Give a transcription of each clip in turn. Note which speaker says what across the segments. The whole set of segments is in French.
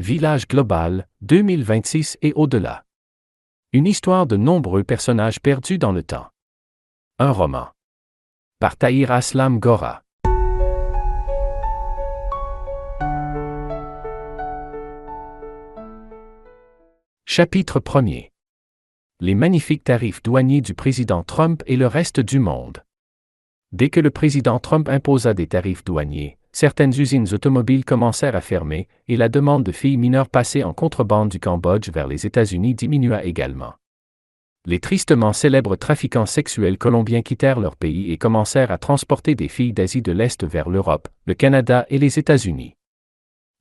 Speaker 1: Village global, 2026 et au-delà. Une histoire de nombreux personnages perdus dans le temps. Un roman. Par Tahir Aslam Gora. Chapitre 1er. Les magnifiques tarifs douaniers du président Trump et le reste du monde. Dès que le président Trump imposa des tarifs douaniers, certaines usines automobiles commencèrent à fermer et la demande de filles mineures passées en contrebande du Cambodge vers les États-Unis diminua également. Les tristement célèbres trafiquants sexuels colombiens quittèrent leur pays et commencèrent à transporter des filles d'Asie de l'Est vers l'Europe, le Canada et les États-Unis.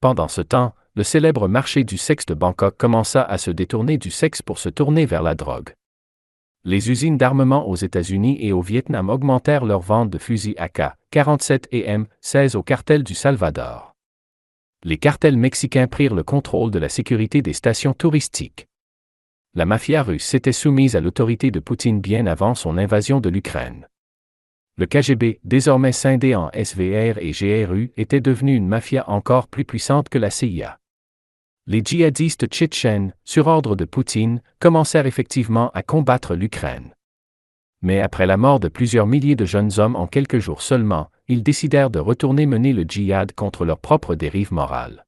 Speaker 1: Pendant ce temps, le célèbre marché du sexe de Bangkok commença à se détourner du sexe pour se tourner vers la drogue. Les usines d'armement aux États-Unis et au Vietnam augmentèrent leurs ventes de fusils AK-47 et M16 au cartel du Salvador. Les cartels mexicains prirent le contrôle de la sécurité des stations touristiques. La mafia russe s'était soumise à l'autorité de Poutine bien avant son invasion de l'Ukraine. Le KGB, désormais scindé en SVR et GRU, était devenu une mafia encore plus puissante que la CIA. Les djihadistes tchétchènes, sur ordre de Poutine, commencèrent effectivement à combattre l'Ukraine. Mais après la mort de plusieurs milliers de jeunes hommes en quelques jours seulement, ils décidèrent de retourner mener le djihad contre leur propre dérive morale.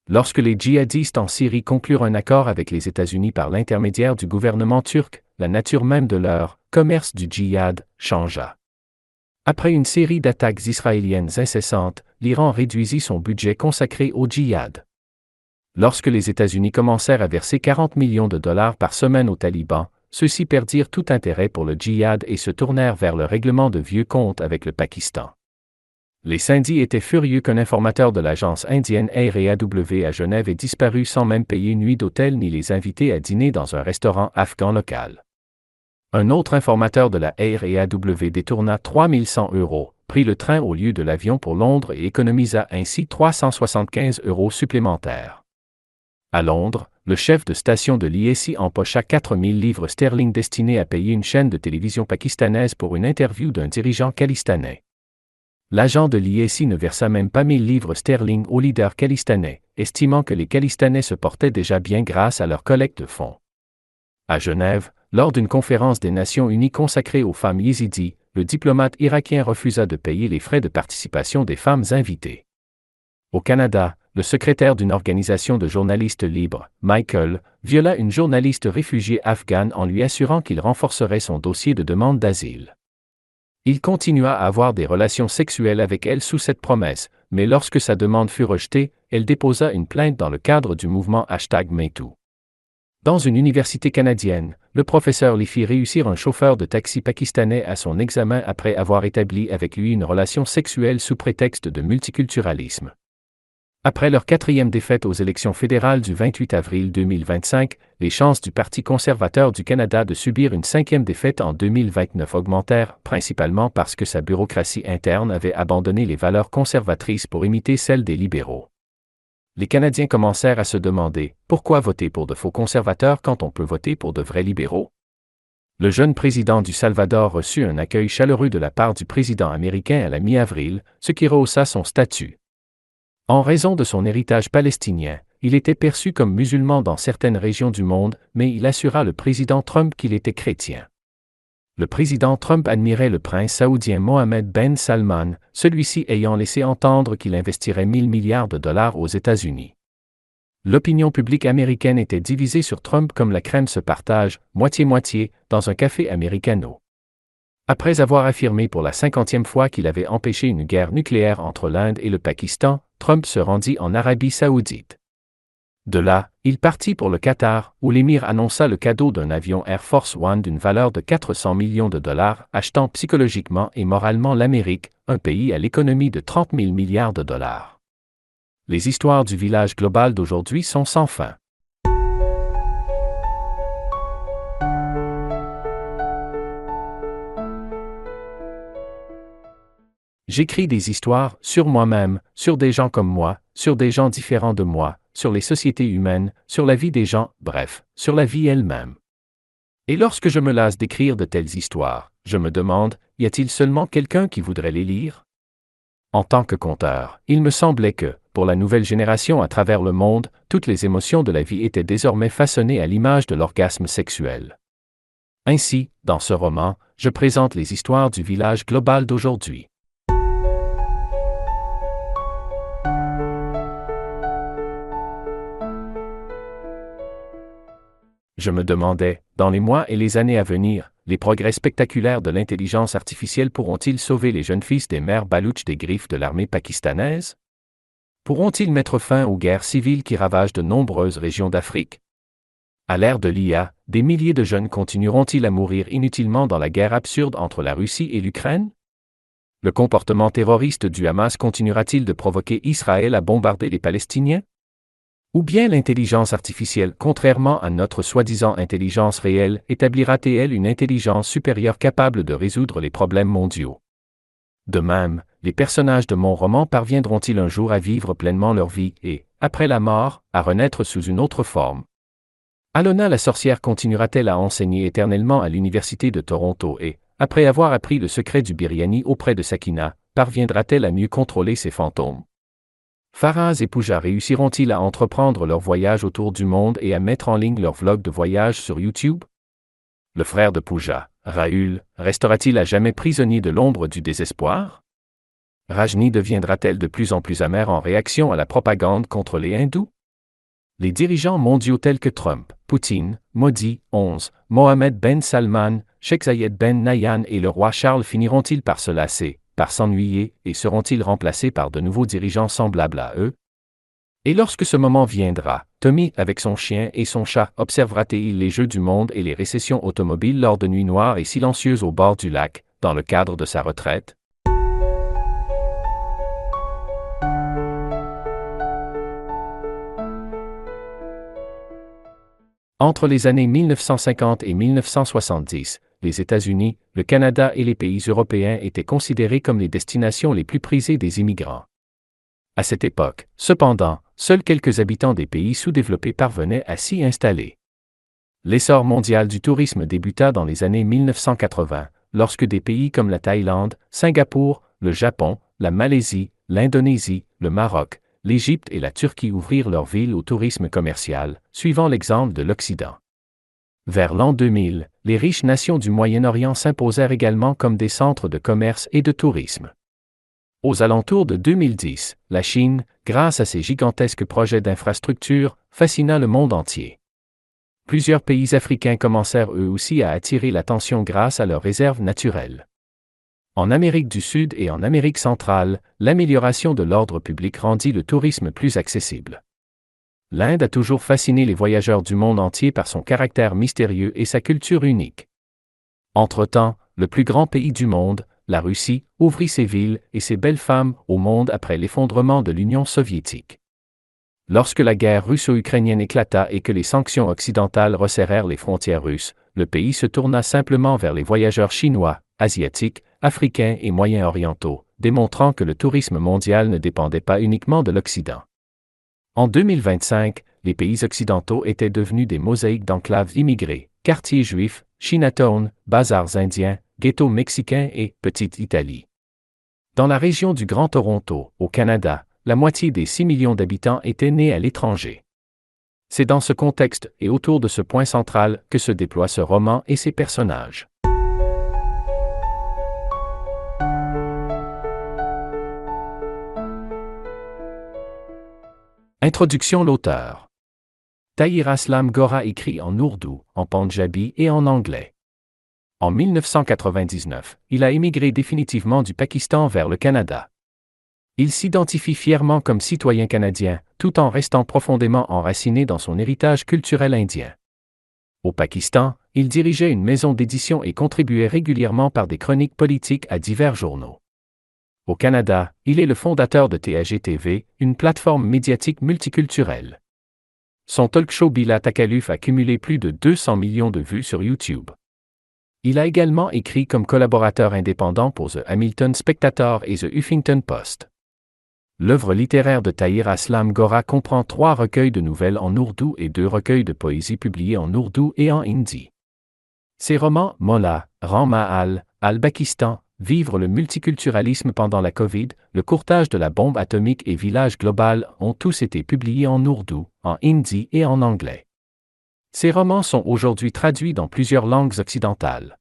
Speaker 1: Lorsque les djihadistes en Syrie conclurent un accord avec les États-Unis par l'intermédiaire du gouvernement turc, la nature même de leur « commerce du djihad » changea. Après une série d'attaques israéliennes incessantes, l'Iran réduisit son budget consacré au djihad. Lorsque les États-Unis commencèrent à verser 40 millions de dollars par semaine aux talibans, ceux-ci perdirent tout intérêt pour le djihad et se tournèrent vers le règlement de vieux comptes avec le Pakistan. Les Sindhis étaient furieux qu'un informateur de l'agence indienne AIR&AW à Genève ait disparu sans même payer une nuit d'hôtel ni les inviter à dîner dans un restaurant afghan local. Un autre informateur de la AIR&AW détourna 3100 €, prit le train au lieu de l'avion pour Londres et économisa ainsi 375 € supplémentaires. À Londres, le chef de station de l'ISI empocha 4000 livres sterling destinés à payer une chaîne de télévision pakistanaise pour une interview d'un dirigeant khalistanais. L'agent de l'ISI ne versa même pas 1000 livres sterling au leader khalistanais, estimant que les khalistanais se portaient déjà bien grâce à leur collecte de fonds. À Genève, lors d'une conférence des Nations Unies consacrée aux femmes yézidis, le diplomate irakien refusa de payer les frais de participation des femmes invitées. Au Canada, le secrétaire d'une organisation de journalistes libres, Michael, viola une journaliste réfugiée afghane en lui assurant qu'il renforcerait son dossier de demande d'asile. Il continua à avoir des relations sexuelles avec elle sous cette promesse, mais lorsque sa demande fut rejetée, elle déposa une plainte dans le cadre du mouvement #MeToo. Dans une université canadienne, le professeur lui fit réussir un chauffeur de taxi pakistanais à son examen après avoir établi avec lui une relation sexuelle sous prétexte de multiculturalisme. Après leur 4e défaite aux élections fédérales du 28 avril 2025, les chances du Parti conservateur du Canada de subir une 5e défaite en 2029 augmentèrent, principalement parce que sa bureaucratie interne avait abandonné les valeurs conservatrices pour imiter celles des libéraux. Les Canadiens commencèrent à se demander « Pourquoi voter pour de faux conservateurs quand on peut voter pour de vrais libéraux ?» Le jeune président du Salvador reçut un accueil chaleureux de la part du président américain à la mi-avril, ce qui rehaussa son statut. En raison de son héritage palestinien, il était perçu comme musulman dans certaines régions du monde, mais il assura le président Trump qu'il était chrétien. Le président Trump admirait le prince saoudien Mohammed Ben Salman, celui-ci ayant laissé entendre qu'il investirait 1000 milliards de dollars aux États-Unis. L'opinion publique américaine était divisée sur Trump comme la crème se partage, moitié-moitié, dans un café americano. Après avoir affirmé pour la 50e fois qu'il avait empêché une guerre nucléaire entre l'Inde et le Pakistan, Trump se rendit en Arabie saoudite. De là, il partit pour le Qatar, où l'émir annonça le cadeau d'un avion Air Force One d'une valeur de 400 millions de dollars, achetant psychologiquement et moralement l'Amérique, un pays à l'économie de 30 000 milliards de dollars. Les histoires du village global d'aujourd'hui sont sans fin. J'écris des histoires sur moi-même, sur des gens comme moi, sur des gens différents de moi, sur les sociétés humaines, sur la vie des gens, bref, sur la vie elle-même. Et lorsque je me lasse d'écrire de telles histoires, je me demande, y a-t-il seulement quelqu'un qui voudrait les lire? En tant que conteur, il me semblait que, Pour la nouvelle génération à travers le monde, toutes les émotions de la vie étaient désormais façonnées à l'image de l'orgasme sexuel. Ainsi, dans ce roman, je présente les histoires du village global d'aujourd'hui. Je me demandais, dans les mois et les années à venir, les progrès spectaculaires de l'intelligence artificielle pourront-ils sauver les jeunes fils des mères baloutches des griffes de l'armée pakistanaise? Pourront-ils mettre fin aux guerres civiles qui ravagent de nombreuses régions d'Afrique? À l'ère de l'IA, des milliers de jeunes continueront-ils à mourir inutilement dans la guerre absurde entre la Russie et l'Ukraine? Le comportement terroriste du Hamas continuera-t-il de provoquer Israël à bombarder les Palestiniens? Ou bien l'intelligence artificielle, contrairement à notre soi-disant intelligence réelle, établira-t-elle une intelligence supérieure capable de résoudre les problèmes mondiaux? De même, les personnages de mon roman parviendront-ils un jour à vivre pleinement leur vie et, après la mort, à renaître sous une autre forme? Alona la sorcière continuera-t-elle à enseigner éternellement à l'Université de Toronto et, après avoir appris le secret du biryani auprès de Sakina, parviendra-t-elle à mieux contrôler ses fantômes? Faraz et Pooja réussiront-ils à entreprendre leur voyage autour du monde et à mettre en ligne leur vlog de voyage sur YouTube? Le frère de Pooja, Rahul, restera-t-il à jamais prisonnier de l'ombre du désespoir? Rajni deviendra-t-elle de plus en plus amère en réaction à la propagande contre les hindous? Les dirigeants mondiaux tels que Trump, Poutine, Modi, Mohammed Ben Salman, Sheikh Zayed Ben Nahyan et le roi Charles finiront-ils par se lasser, par s'ennuyer, et seront-ils remplacés par de nouveaux dirigeants semblables à eux? Et lorsque ce moment viendra, Tommy, avec son chien et son chat, observera-t-il les jeux du monde et les récessions automobiles lors de nuits noires et silencieuses au bord du lac, dans le cadre de sa retraite? Entre les années 1950 et 1970, les États-Unis, le Canada et les pays européens étaient considérés comme les destinations les plus prisées des immigrants. À cette époque, cependant, seuls quelques habitants des pays sous-développés parvenaient à s'y installer. L'essor mondial du tourisme débuta dans les années 1980, lorsque des pays comme la Thaïlande, Singapour, le Japon, la Malaisie, l'Indonésie, le Maroc, l'Égypte et la Turquie ouvrirent leurs villes au tourisme commercial, suivant l'exemple de l'Occident. Vers l'an 2000, les riches nations du Moyen-Orient s'imposèrent également comme des centres de commerce et de tourisme. Aux alentours de 2010, la Chine, grâce à ses gigantesques projets d'infrastructures, fascina le monde entier. Plusieurs pays africains commencèrent eux aussi à attirer l'attention grâce à leurs réserves naturelles. En Amérique du Sud et en Amérique centrale, l'amélioration de l'ordre public rendit le tourisme plus accessible. L'Inde a toujours fasciné les voyageurs du monde entier par son caractère mystérieux et sa culture unique. Entre-temps, le plus grand pays du monde, la Russie, ouvrit ses villes et ses belles femmes au monde après l'effondrement de l'Union soviétique. Lorsque la guerre russo-ukrainienne éclata et que les sanctions occidentales resserrèrent les frontières russes, le pays se tourna simplement vers les voyageurs chinois, asiatiques, africains et moyen-orientaux, démontrant que le tourisme mondial ne dépendait pas uniquement de l'Occident. En 2025, les pays occidentaux étaient devenus des mosaïques d'enclaves immigrées, quartiers juifs, Chinatown, bazars indiens, ghettos mexicains et Petite Italie. Dans la région du Grand Toronto, au Canada, la moitié des 6 millions d'habitants étaient nés à l'étranger. C'est dans ce contexte et autour de ce point central que se déploie ce roman et ses personnages. Introduction. L'auteur. Tahir Aslam Gora écrit en ourdou, en pandjabi et en anglais. En 1999, il a émigré définitivement du Pakistan vers le Canada. Il s'identifie fièrement comme citoyen canadien, tout en restant profondément enraciné dans son héritage culturel indien. Au Pakistan, il dirigeait une maison d'édition et contribuait régulièrement par des chroniques politiques à divers journaux. Au Canada, il est le fondateur de TAG-TV, une plateforme médiatique multiculturelle. Son talk-show Bila Takaluf a cumulé plus de 200 millions de vues sur YouTube. Il a également écrit comme collaborateur indépendant pour The Hamilton Spectator et The Huffington Post. L'œuvre littéraire de Tahir Aslam Gora comprend 3 recueils de nouvelles en ourdou et 2 recueils de poésie publiés en ourdou et en hindi. Ses romans Molla, Ram Mahal, Al-Pakistan, Vivre le multiculturalisme pendant la COVID, Le courtage de la bombe atomique et Village global ont tous été publiés en ourdou, en hindi et en anglais. Ces romans sont aujourd'hui traduits dans plusieurs langues occidentales.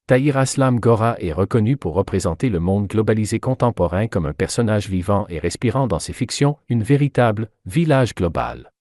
Speaker 1: Tahir Aslam Gora est reconnu pour représenter le monde globalisé contemporain comme un personnage vivant et respirant dans ses fictions, une véritable village global.